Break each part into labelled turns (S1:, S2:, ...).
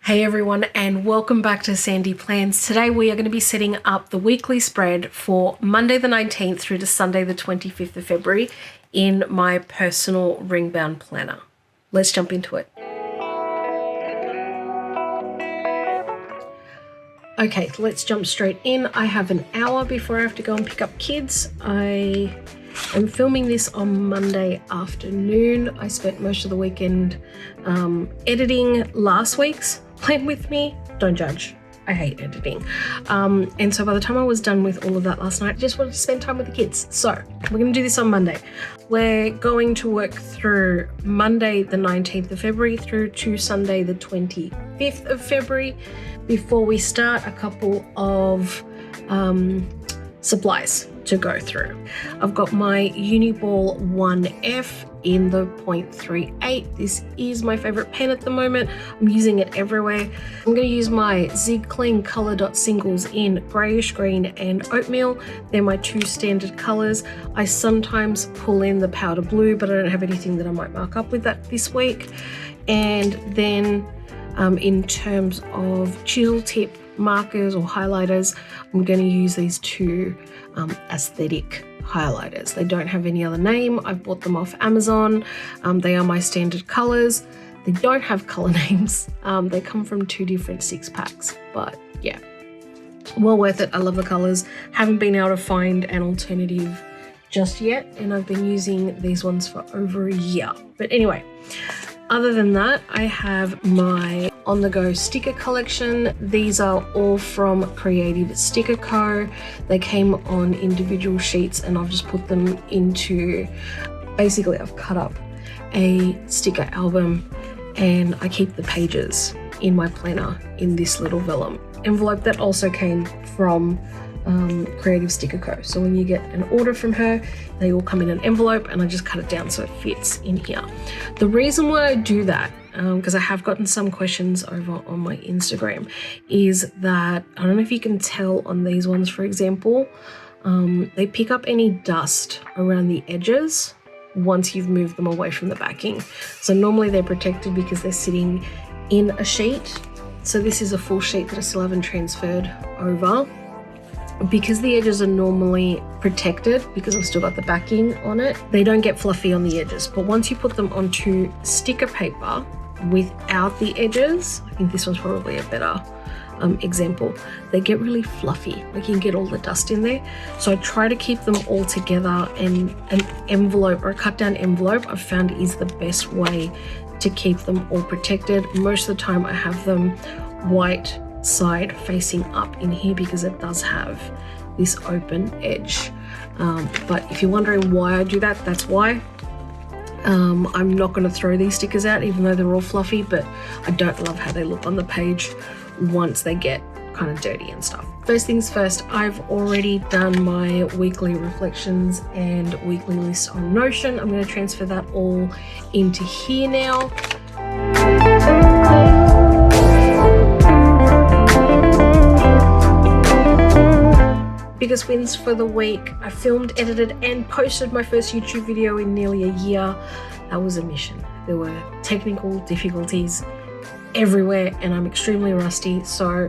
S1: Hey everyone, and welcome back to Sandy Plans. Today we are going to be setting up the weekly spread for Monday the 19th through to Sunday the 25th of February in my personal ring bound planner. Let's jump into it. Okay, let's jump straight in. I have an hour before I have to go and pick up kids. I am filming this on Monday afternoon. I spent most of the weekend editing last week's Plan With Me. Don't judge. I hate editing. And so by the time I was done with all of that last night, I just wanted to spend time with the kids. So we're going to do this on Monday. We're going to work through Monday the 19th of February through to Sunday the 25th of February. Before we start, a couple of supplies to go through. I've got my Uni-ball 1F in the 0.38. This is my favorite pen at the moment. I'm using it everywhere. I'm going to use my Zig Clean Color Dot Singles in Greyish, Green and Oatmeal. They're my two standard colors. I sometimes pull in the powder blue, but I don't have anything that I might mark up with that this week. And then in terms of chisel tip markers or highlighters, I'm going to use these two aesthetic highlighters. They don't have any other name. I've bought them off Amazon. They are my standard colors. They don't have color names. They come from two different 6-packs, but yeah, well worth it. I love the colors. Haven't been able to find an alternative just yet, and I've been using these ones for over a year. But anyway, other than that, I have my on-the-go sticker collection. These are all from Creative Sticker Co. They came on individual sheets and I've just put them into, basically I've cut up a sticker album and I keep the pages in my planner in this little vellum envelope that also came from Creative Sticker Co. So when you get an order from her, they all come in an envelope and I just cut it down so it fits in here. The reason why I do that, because I have gotten some questions over on my Instagram, is that, I don't know if you can tell on these ones, for example, they pick up any dust around the edges once you've moved them away from the backing. So normally they're protected because they're sitting in a sheet. So this is a full sheet that I still haven't transferred over. Because the edges are normally protected, because I've still got the backing on it, they don't get fluffy on the edges. But once you put them onto sticker paper without the edges, I think this one's probably a better example, they get really fluffy. Like you can get all the dust in there. So I try to keep them all together, and an envelope or a cut down envelope I've found is the best way to keep them all protected. Most of the time I have them white side facing up in here because it does have this open edge. But if you're wondering why I do that, that's why. I'm not going to throw these stickers out even though they're all fluffy, but I don't love how they look on the page once they get kind of dirty and stuff. First things first, I've already done my weekly reflections and weekly list on Notion. I'm going to transfer that all into here now. Biggest wins for the week. I filmed, edited and posted my first YouTube video in nearly a year. That was a mission. There were technical difficulties everywhere and I'm extremely rusty, so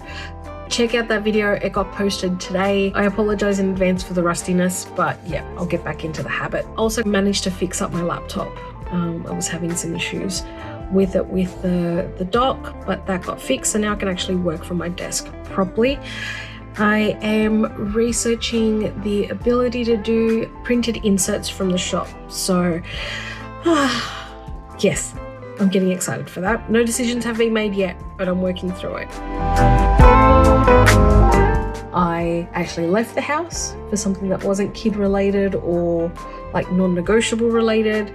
S1: check out that video. It got posted today. I apologize in advance for the rustiness, but yeah, I'll get back into the habit. Also managed to fix up my laptop. I was having some issues with it with the dock, but that got fixed, so now I can actually work from my desk properly. I am researching the ability to do printed inserts from the shop. So, yes, I'm getting excited for that. No decisions have been made yet, but I'm working through it. I actually left the house for something that wasn't kid related or like non-negotiable related,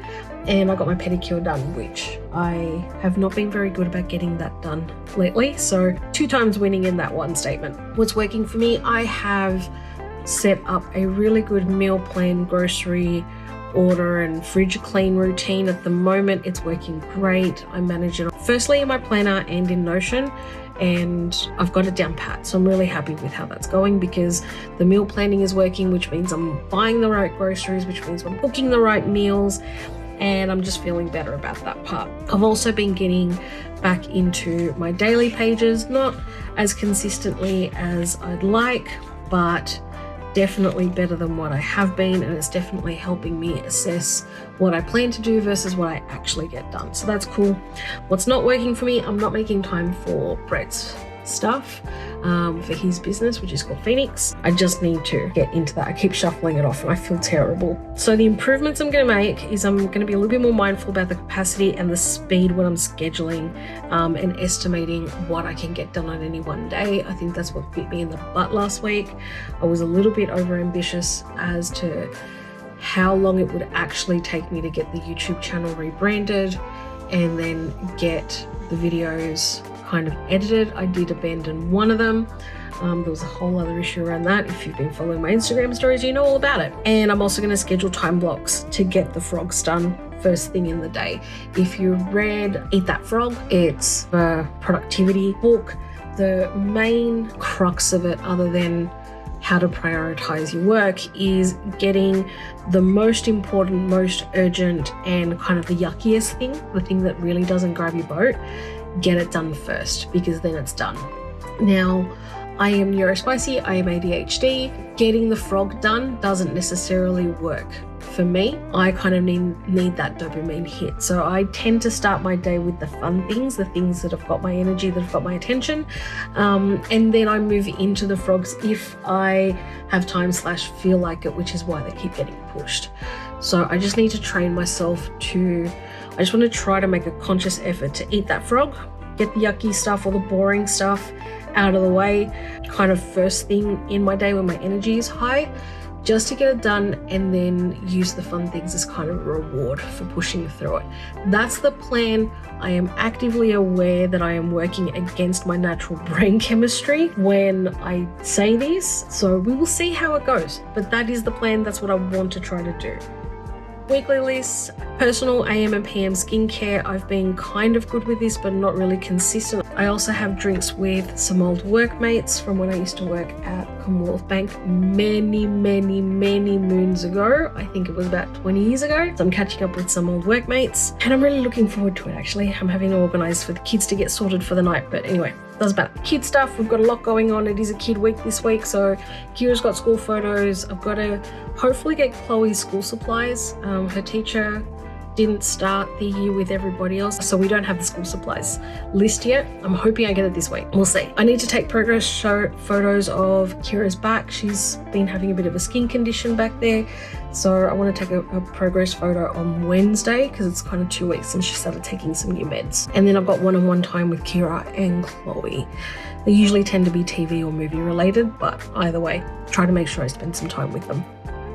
S1: and I got my pedicure done, which I have not been very good about getting that done lately. So 2 times winning in that one statement. What's working for me, I have set up a really good meal plan, grocery order and fridge clean routine. At the moment, it's working great. I manage it firstly in my planner and in Notion, and I've got it down pat. So I'm really happy with how that's going because the meal planning is working, which means I'm buying the right groceries, which means I'm cooking the right meals, and I'm just feeling better about that part. I've also been getting back into my daily pages, not as consistently as I'd like, but definitely better than what I have been, and it's definitely helping me assess what I plan to do versus what I actually get done. So that's cool. What's not working for me, I'm not making time for Brett's stuff for his business, which is called Phoenix. I just need to get into that. I keep shuffling it off and I feel terrible. So the improvements I'm going to make is I'm going to be a little bit more mindful about the capacity and the speed when I'm scheduling and estimating what I can get done on any one day. I think that's what bit me in the butt last week. I was a little bit overambitious as to how long it would actually take me to get the YouTube channel rebranded and then get the videos kind of edited. I did abandon one of them. There was a whole other issue around that. If you've been following my Instagram stories, you know all about it. And I'm also going to schedule time blocks to get the frogs done first thing in the day. If you read Eat That Frog, it's a productivity book. The main crux of it, other than how to prioritize your work, is getting the most important, most urgent, and kind of the yuckiest thing, the thing that really doesn't grab your boat, get it done first, because then it's done. Now, I am neurospicy, I am ADHD. Getting the frog done doesn't necessarily work for me. I kind of need that dopamine hit. So I tend to start my day with the fun things, the things that have got my energy, that have got my attention. And then I move into the frogs if I have time / feel like it, which is why they keep getting pushed. So I just need to train myself I just want to try to make a conscious effort to eat that frog, get the yucky stuff or the boring stuff out of the way, kind of first thing in my day when my energy is high, just to get it done, and then use the fun things as kind of a reward for pushing through it. That's the plan. I am actively aware that I am working against my natural brain chemistry when I say this, so we will see how it goes. But that is the plan. That's what I want to try to do. Weekly lists, personal AM and PM skincare. I've been kind of good with this, but not really consistent. I also have drinks with some old workmates from when I used to work at Commonwealth Bank many moons ago. I think it was about 20 years ago. So I'm catching up with some old workmates and I'm really looking forward to it actually. I'm having to organise for the kids to get sorted for the night, but anyway. Doesn't matter. Kid stuff, we've got a lot going on. It is a kid week this week, so Kira's got school photos. I've got to hopefully get Chloe's school supplies. Her teacher didn't start the year with everybody else, so we don't have the school supplies list yet. I'm hoping I get it this week. We'll see. I need to take progress photos of Kira's back. She's been having a bit of a skin condition back there, so I want to take a progress photo on Wednesday because it's kind of 2 weeks since she started taking some new meds. And then I've got one-on-one time with Kira and Chloe. They usually tend to be TV or movie related, but either way, try to make sure I spend some time with them.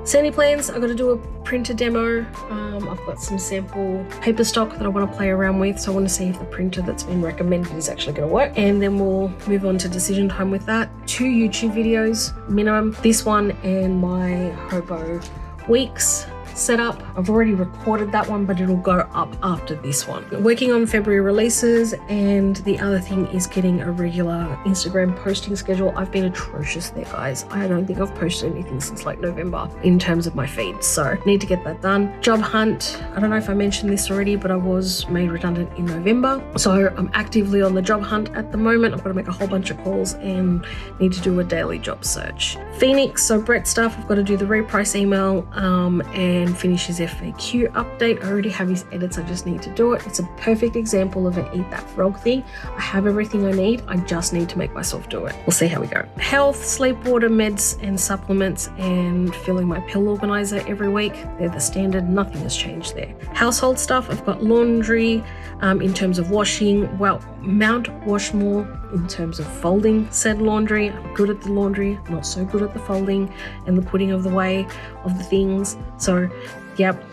S1: Sandy plans, I've got to do a printer demo. I've got some sample paper stock that I want to play around with, so I want to see if the printer that's been recommended is actually going to work, and then we'll move on to decision time with that. 2 YouTube videos minimum, this one and my Hobo Weeks setup. I've already recorded that one, but it'll go up after this one. Working on February releases, and the other thing is getting a regular Instagram posting schedule. I've been atrocious there, guys. I don't think I've posted anything since like November in terms of my feed, so need to get that done. Job hunt, I don't know if I mentioned this already, but I was made redundant in November, so I'm actively on the job hunt at the moment. I've got to make a whole bunch of calls and need to do a daily job search. Phoenix, so Brett stuff, I've got to do the reprice email and finish his FAQ update. I already have his edits, I just need to do it. It's a perfect example of an Eat That Frog thing. I have everything I need, I just need to make myself do it. We'll see how we go. Health, sleep, water, meds and supplements, and filling my pill organizer every week. They're the standard, nothing has changed there. Household stuff, I've got laundry in terms of washing, well, Mount Washmore in terms of folding said laundry. I'm good at the laundry, not so good at the folding and the putting of the way of the things. So yep,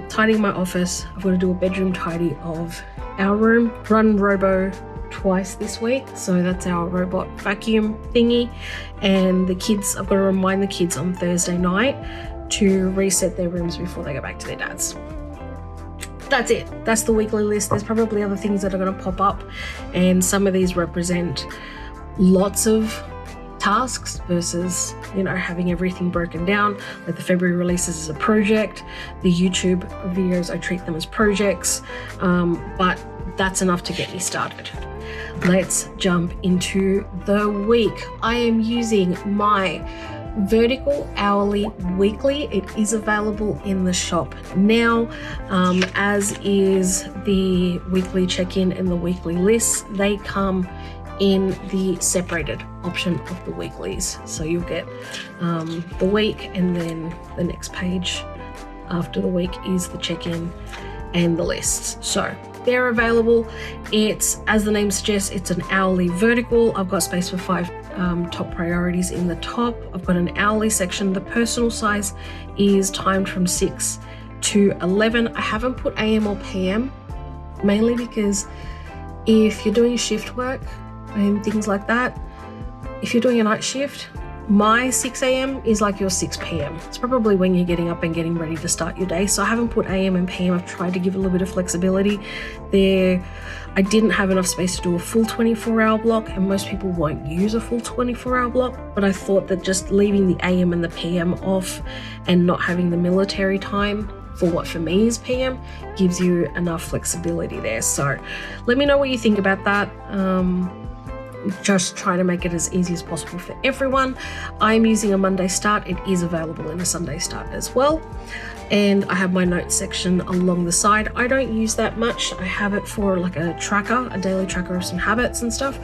S1: tidying my office. I've got to do a bedroom tidy of our room. Run Robo twice this week, so that's our robot vacuum thingy. And the kids, I've got to remind the kids on Thursday night to reset their rooms before they go back to their dad's. That's it. That's the weekly list. There's probably other things that are going to pop up, and some of these represent lots of tasks versus, you know, having everything broken down. Like the February releases is a project. The YouTube videos, I treat them as projects, but that's enough to get me started. Let's jump into the week. I am using my vertical hourly weekly. It is available in the shop now, as is the weekly check-in and the weekly lists. They come in the separated option of the weeklies, so you'll get the week, and then the next page after the week is the check-in and the lists. So they're available. It's, as the name suggests, it's an hourly vertical. I've got space for 5 top priorities in the top. I've got an hourly section. The personal size is timed from 6 to 11. I haven't put AM or PM, mainly because if you're doing shift work and things like that, if you're doing a night shift, my 6 a.m. is like your 6 p.m. It's probably when you're getting up and getting ready to start your day. So I haven't put AM and PM. I've tried to give a little bit of flexibility there. I didn't have enough space to do a full 24-hour block, and most people won't use a full 24-hour block. But I thought that just leaving the AM and the PM off and not having the military time for what for me is PM gives you enough flexibility there. So let me know what you think about that. Just try to make it as easy as possible for everyone. I'm using a Monday start. It is available in a Sunday start as well. And I have my notes section along the side. I don't use that much. I have it for like a tracker, a daily tracker of some habits and stuff.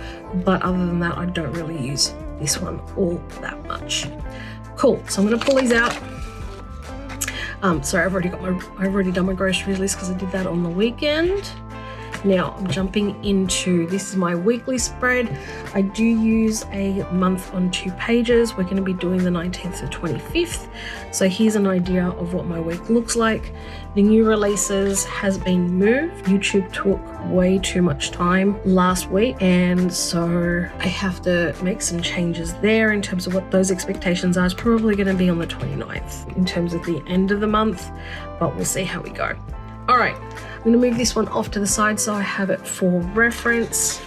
S1: But other than that, I don't really use this one all that much. Cool, so I'm gonna pull these out. Sorry, I've already done my groceries list because I did that on the weekend. Now I'm jumping into, this is my weekly spread. I do use a month on 2 pages. We're going to be doing the 19th to 25th. So here's an idea of what my week looks like. The new releases has been moved. YouTube took way too much time last week, and so I have to make some changes there in terms of what those expectations are. It's probably going to be on the 29th in terms of the end of the month, but we'll see how we go. All right, I'm going to move this one off to the side so I have it for reference.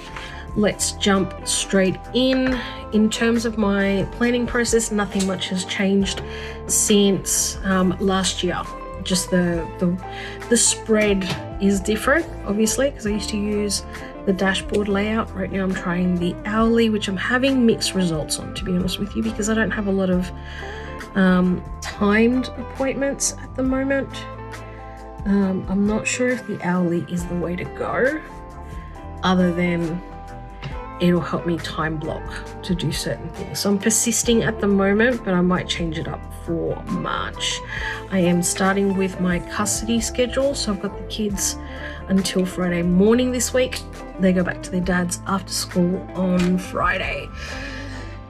S1: Let's jump straight in. In terms of my planning process, nothing much has changed since last year. Just the spread is different, obviously, because I used to use the dashboard layout. Right now I'm trying the hourly, which I'm having mixed results on, to be honest with you, because I don't have a lot of timed appointments at the moment. I'm not sure if the hourly is the way to go, other than it'll help me time block to do certain things. So I'm persisting at the moment, but I might change it up for March. I am starting with my custody schedule. So I've got the kids until Friday morning this week. They go back to their dads after school on Friday.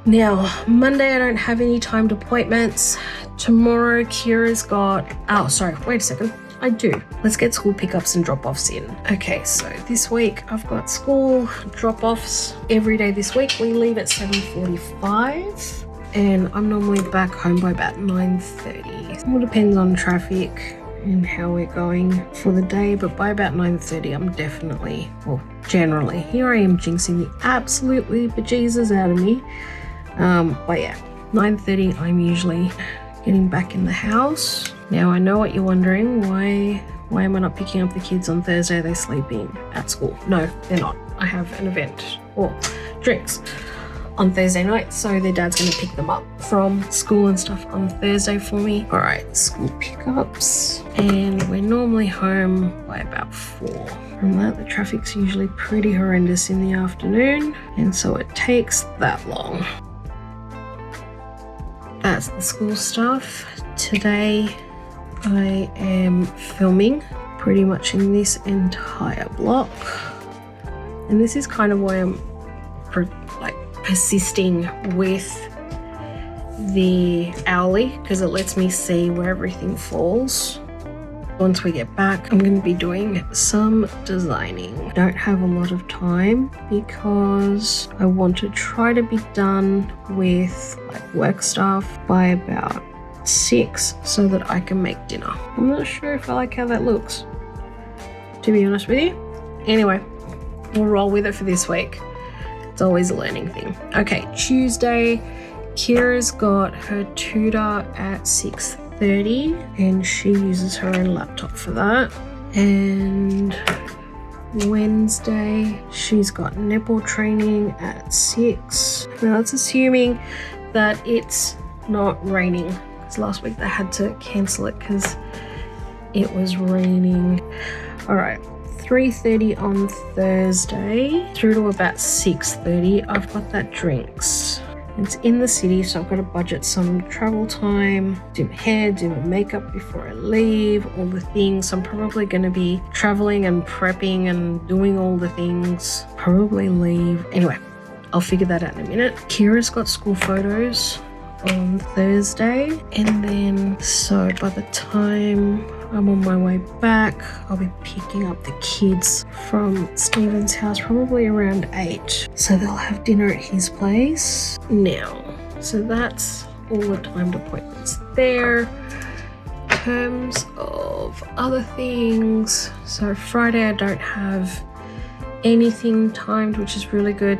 S1: Now, Monday I don't have any timed appointments. Tomorrow Kira's got, oh sorry, wait a second. I do. Let's get school pickups and drop-offs in. Okay, so this week I've got school drop-offs every day this week. We leave at 7:45 and I'm normally back home by about 9:30. It all depends on traffic and how we're going for the day, but by about 9:30 I'm definitely, well, generally, here I am jinxing the absolutely bejesus out of me. But yeah, 9:30 I'm usually getting back in the house. Now I know what you're wondering, why am I not picking up the kids on Thursday? They're sleeping at school. No, they're not. I have an event or drinks on Thursday night, so their dad's going to pick them up from school and stuff on Thursday for me. All right, school pickups, and we're normally home by about 4. From that, the traffic's usually pretty horrendous in the afternoon, and so it takes that long. That's the school stuff. Today I am filming pretty much in this entire block, and this is kind of why I'm persisting with the hourly, because it lets me see where everything falls. Once we get back, I'm going to be doing some designing. Don't have a lot of time because I want to try to be done with work stuff by about 6 so that I can make dinner. I'm not sure if I like how that looks, to be honest with you. Anyway, we'll roll with it for this week. It's always a learning thing. Okay, Tuesday, Kira's got her tutor at 6:30 and she uses her own laptop for that. And Wednesday, she's got netball training at 6. Now that's assuming that it's not raining, because last week they had to cancel it because it was raining. All right, 3:30 on Thursday through to about 6:30. I've got that drinks. It's in the city, so I've got to budget some travel time, do my hair, do my makeup before I leave, all the things. I'm probably going to be traveling and prepping and doing all the things. Probably leave. Anyway, I'll figure that out in a minute. Kira's got school photos on Thursday, and then so by the time I'm on my way back, I'll be picking up the kids from Stephen's house probably around 8. So they'll have dinner at his place now. So that's all the timed appointments there. In terms of other things, so Friday I don't have anything timed, which is really good.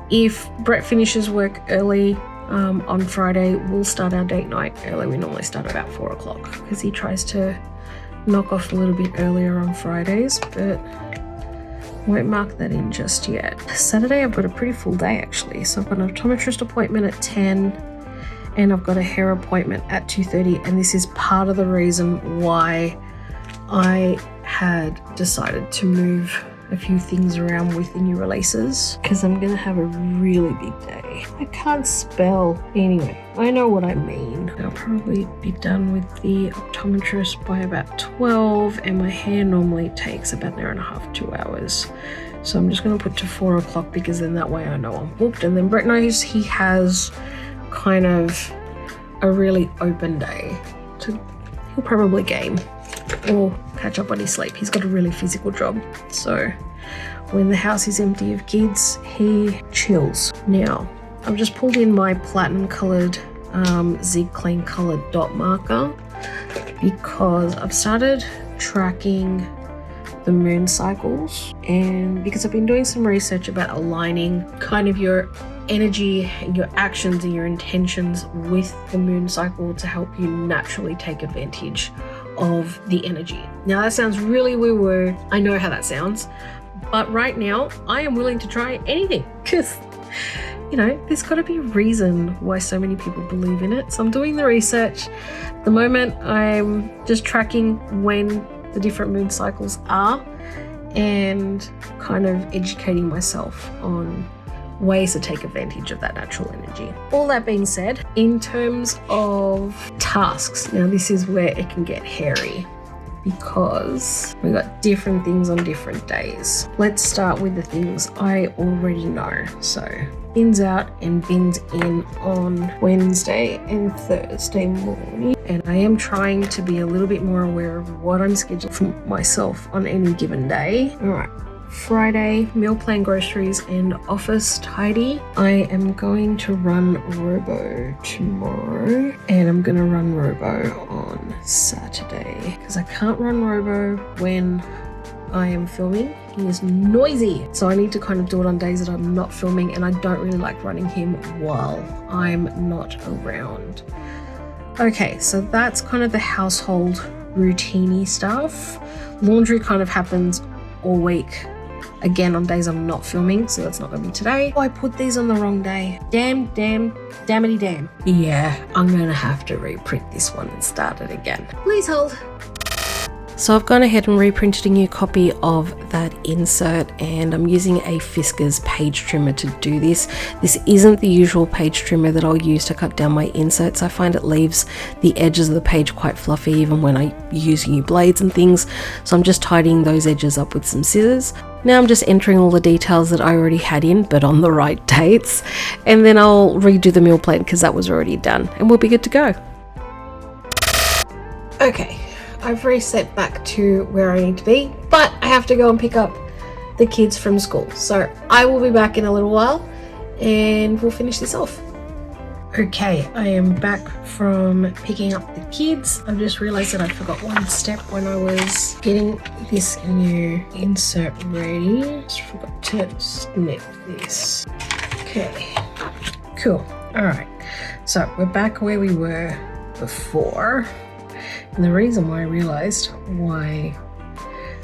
S1: If Brett finishes work early, on Friday, we'll start our date night early. We normally start about 4 o'clock because he tries to knock off a little bit earlier on Fridays, but won't mark that in just yet. Saturday, I've got a pretty full day actually. So I've got an optometrist appointment at 10 and I've got a hair appointment at 2:30, and this is part of the reason why I had decided to move a few things around with the new releases, because I'm gonna have a really big day. I can't spell. Anyway, I know what I mean. I'll probably be done with the optometrist by about 12, and my hair normally takes about an hour and a half, 2 hours. So I'm just gonna put to 4 o'clock, because then that way I know I'm booked. And then Brett knows he has kind of a really open day. So he'll probably game or catch up on his sleep. He's got a really physical job, so when the house is empty of kids, he chills. Now, I've just pulled in my platinum coloured Zig Clean coloured dot marker because I've started tracking the moon cycles, and because I've been doing some research about aligning kind of your energy and your actions and your intentions with the moon cycle to help you naturally take advantage of the energy. Now that sounds really woo-woo. I know how that sounds, but right now I am willing to try anything because, you know, there's got to be a reason why so many people believe in it. So I'm doing the research. At the moment I'm just tracking when the different moon cycles are and kind of educating myself on ways to take advantage of that natural energy. All that being said, in terms of tasks, now this is where it can get hairy because we got different things on different days. Let's start with the things I already know. So bins out and bins in on Wednesday and Thursday morning, and I am trying to be a little bit more aware of what I'm scheduling for myself on any given day. All right. Friday, meal plan groceries and office tidy. I am going to run Robo tomorrow, and I'm going to run Robo on Saturday because I can't run Robo when I am filming. He is noisy, so I need to kind of do it on days that I'm not filming, and I don't really like running him while I'm not around. Okay, so that's kind of the household routine-y stuff. Laundry kind of happens all week. Again, on days I'm not filming, so that's not going to be today. Oh, I put these on the wrong day. Dammity damn. Yeah, I'm going to have to reprint this one and start it again. Please hold. So I've gone ahead and reprinted a new copy of that insert, and I'm using a Fiskars page trimmer to do this. This isn't the usual page trimmer that I'll use to cut down my inserts. I find it leaves the edges of the page quite fluffy even when I use new blades and things. So I'm just tidying those edges up with some scissors. Now I'm just entering all the details that I already had in, but on the right dates. And then I'll redo the meal plan because that was already done, and we'll be good to go. Okay. I've reset back to where I need to be, but I have to go and pick up the kids from school. So I will be back in a little while and we'll finish this off. Okay, I am back from picking up the kids. I've just realized that I forgot one step when I was getting this new insert ready. Just forgot to snip this. Okay, cool. All right, so we're back where we were before. And the reason why I realized why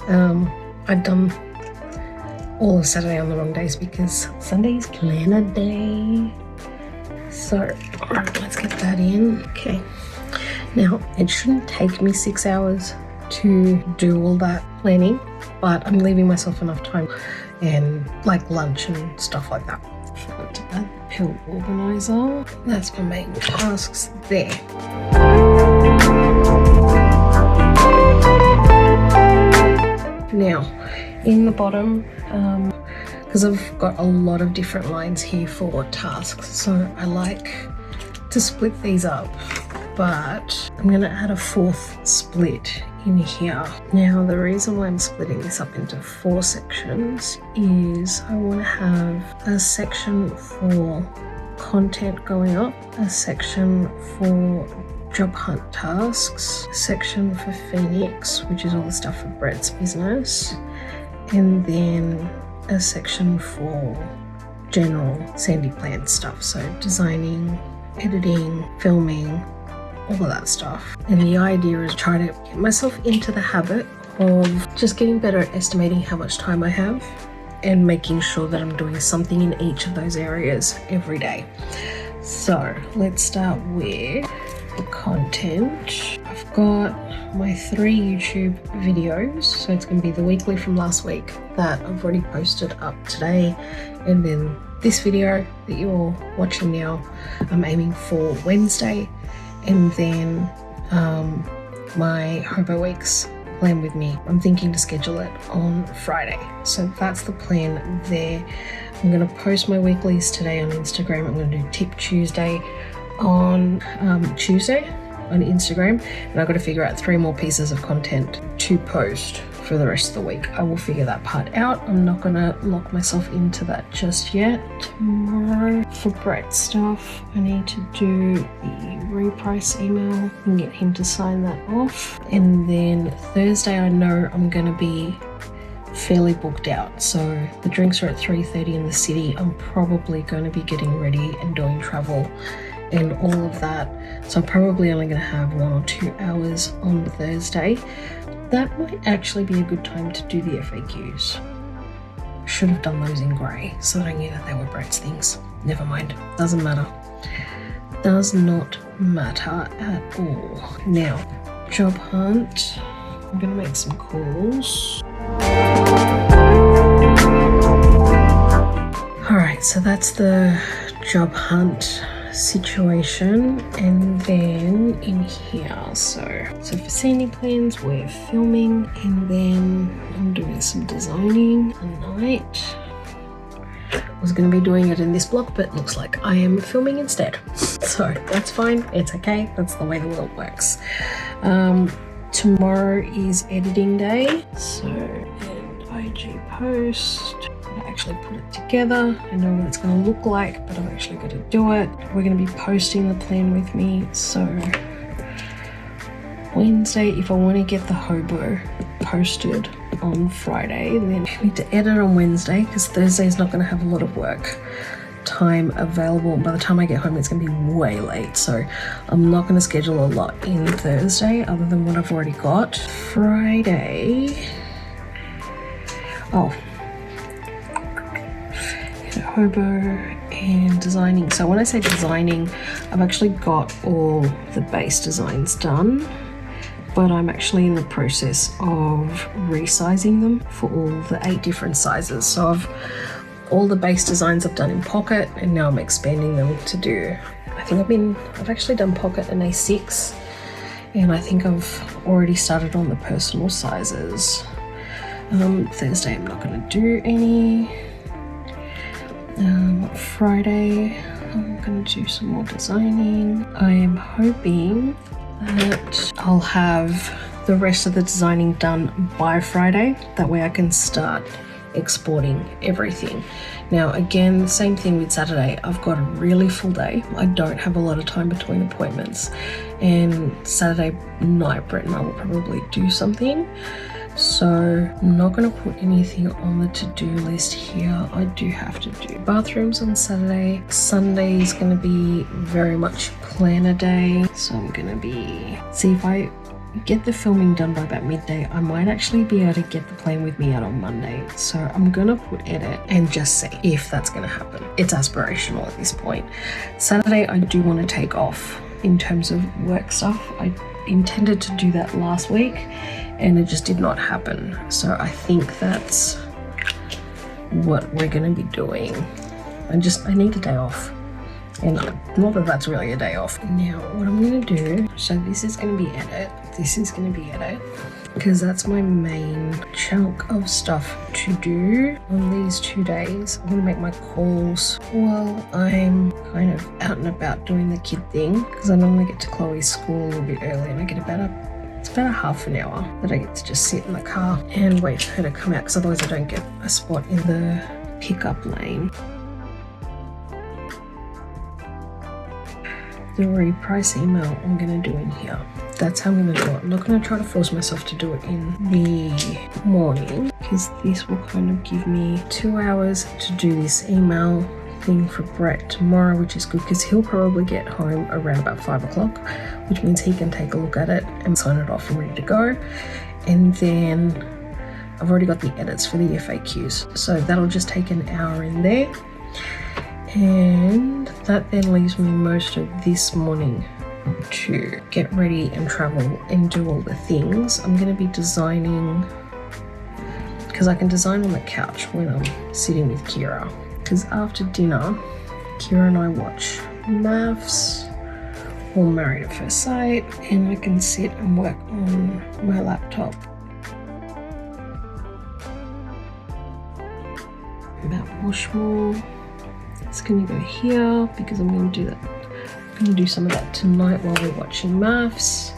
S1: I'd done all of Saturday on the wrong days because Sunday is planner day. So, all right, let's get that in. Okay. Now, it shouldn't take me 6 hours to do all that planning, but I'm leaving myself enough time and like lunch and stuff like that. Forgot to add the pill organizer. That's my main tasks there. Now, in the bottom, because I've got a lot of different lines here for tasks, so I like to split these up, but I'm going to add a 4th split in here. Now, the reason why I'm splitting this up into 4 sections is I want to have a section for content going up, a section for job hunt tasks, a section for Phoenix, which is all the stuff for Brett's business, and then a section for general Sandy Plant stuff, so designing, editing, filming, all of that stuff. And the idea is try to get myself into the habit of just getting better at estimating how much time I have and making sure that I'm doing something in each of those areas every day. So let's start with the content. I've got my 3 YouTube videos, so it's going to be the weekly from last week that I've already posted up today, and then this video that you're watching now I'm aiming for Wednesday, and then my Hobo Weeks plan with me, I'm thinking to schedule it on Friday. So that's the plan there. I'm going to post my weeklies today on Instagram. I'm going to do Tip Tuesday on Tuesday on Instagram, and I've got to figure out 3 more pieces of content to post for the rest of the week. I will figure that part out. I'm not going to lock myself into that just yet. Tomorrow for Brett stuff, I need to do the reprice email and get him to sign that off. And then Thursday I know I'm going to be fairly booked out, so the drinks are at 3:30 in the city. I'm probably going to be getting ready and doing travel and all of that, so I'm probably only going to have 1 or 2 hours on Thursday. That might actually be a good time to do the FAQs. Should have done those in grey so that I knew that they were Brett's things. Never mind, doesn't matter. Does not matter at all. Now, job hunt. I'm going to make some calls. Alright, so that's the job hunt situation, and then in here, so for Sandy plans we're filming, and then I'm doing some designing tonight. I was going to be doing it in this block, but it looks like I am filming instead, so that's fine, it's okay, that's the way the world works. Tomorrow is editing day, so and IG post. I actually put it together. I know what it's going to look like, but I'm actually going to do it. We're going to be posting the plan with me. So Wednesday, if I want to get the Hobo posted on Friday, then I need to edit on Wednesday because Thursday is not going to have a lot of work time available. By the time I get home, it's going to be way late. So I'm not going to schedule a lot in Thursday other than what I've already got. Friday. Oh. Hobo and designing. So when I say designing, I've actually got all the base designs done, but I'm actually in the process of resizing them for all the 8 different sizes. So all the base designs I've done in pocket, and now I'm expanding them to do, I think I've actually done pocket and A6, and I think I've already started on the personal sizes. Thursday I'm not going to do any. Friday I'm going to do some more designing. I am hoping that I'll have the rest of the designing done by Friday. That way I can start exporting everything. Now again, the same thing with Saturday. I've got a really full day. I don't have a lot of time between appointments, and Saturday night Brett and I will probably do something. So I'm not going to put anything on the to-do list here. I do have to do bathrooms on Saturday. Sunday is going to be very much planner day. So I'm going to see if I get the filming done by about midday, I might actually be able to get the plane with me out on Monday. So I'm gonna put edit and just see if that's gonna happen. It's aspirational at this point. Saturday, I do want to take off in terms of work stuff. I intended to do that last week and it just did not happen. So I think that's what we're gonna be doing. I need a day off. And not that that's really a day off. Now, what I'm gonna do, so this is gonna be edit, this is gonna be edit, because that's my main chunk of stuff to do on these 2 days. I'm gonna make my calls while I'm kind of out and about doing the kid thing, because I normally get to Chloe's school a little bit early and I get it's about a half an hour that I get to just sit in the car and wait for her to come out, because otherwise I don't get a spot in the pickup lane. The reprice email I'm going to do in here. That's how I'm going to do it. I'm not going to try to force myself to do it in the morning, because this will kind of give me 2 hours to do this email thing for Brett tomorrow, which is good because he'll probably get home around about 5 o'clock, which means he can take a look at it and sign it off and ready to go. And then I've already got the edits for the FAQs, so that'll just take an hour in there. And that then leaves me most of this morning to get ready and travel and do all the things. I'm going to be designing, because I can design on the couch when I'm sitting with Kira, because after dinner Kira and I watch maths or Married at First Sight, and I can sit and work on my laptop. About Washmore. It's going to go here because I'm going to do that. I'm going to do some of that tonight while we're watching maths.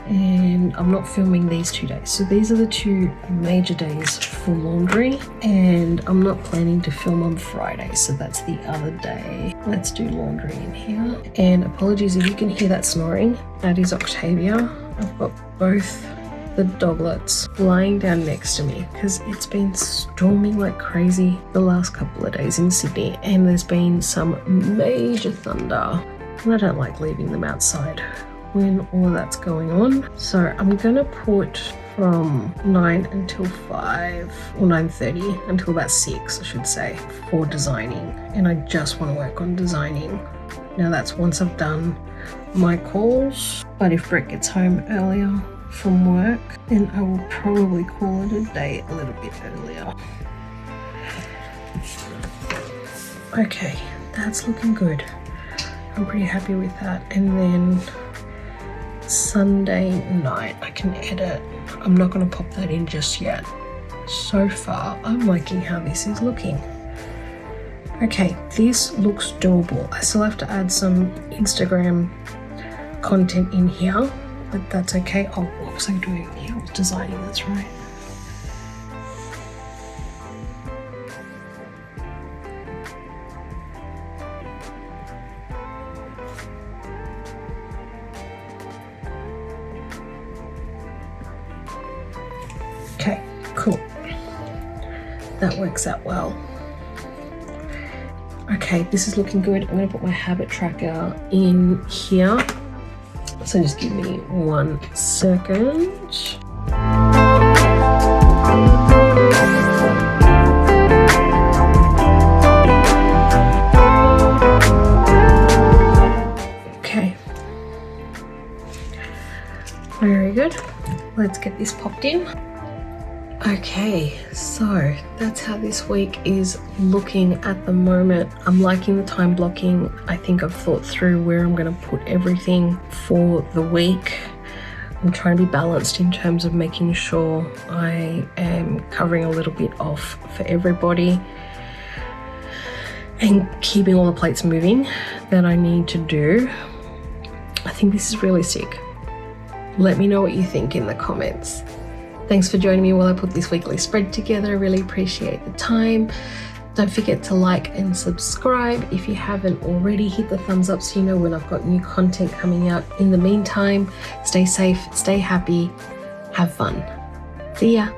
S1: And I'm not filming these 2 days. So these are the 2 major days for laundry. And I'm not planning to film on Friday. So that's the other day. Let's do laundry in here. And apologies if you can hear that snoring. That is Octavia. I've got both the doglets lying down next to me because it's been storming like crazy the last couple of days in Sydney, and there's been some major thunder, and I don't like leaving them outside when all of that's going on. So I'm gonna put from 9 until 5 or 9:30 until about 6, I should say, for designing, and I just want to work on designing. Now that's once I've done my calls, but if Brett gets home earlier from work, then I will probably call it a day a little bit earlier. Okay, that's looking good. I'm pretty happy with that. And then Sunday night I can edit. I'm not going to pop that in just yet. So far I'm liking how this is looking. Okay, this looks doable. I still have to add some Instagram content in here, but that's okay. Oh, what was I doing here? I was designing, that's right. Okay, cool. That works out well. Okay, this is looking good. I'm going to put my habit tracker in here. So just give me 1 second. Okay. Very good. Let's get this popped in. Okay, so that's how this week is looking at the moment. I'm liking the time blocking. I think I've thought through where I'm going to put everything for the week. I'm trying to be balanced in terms of making sure I am covering a little bit off for everybody and keeping all the plates moving that I need to do. I think this is realistic. Let me know what you think in the comments. Thanks for joining me while I put this weekly spread together. I really appreciate the time. Don't forget to like and subscribe. If you haven't already, hit the thumbs up so you know when I've got new content coming out. In the meantime, stay safe, stay happy, have fun. See ya.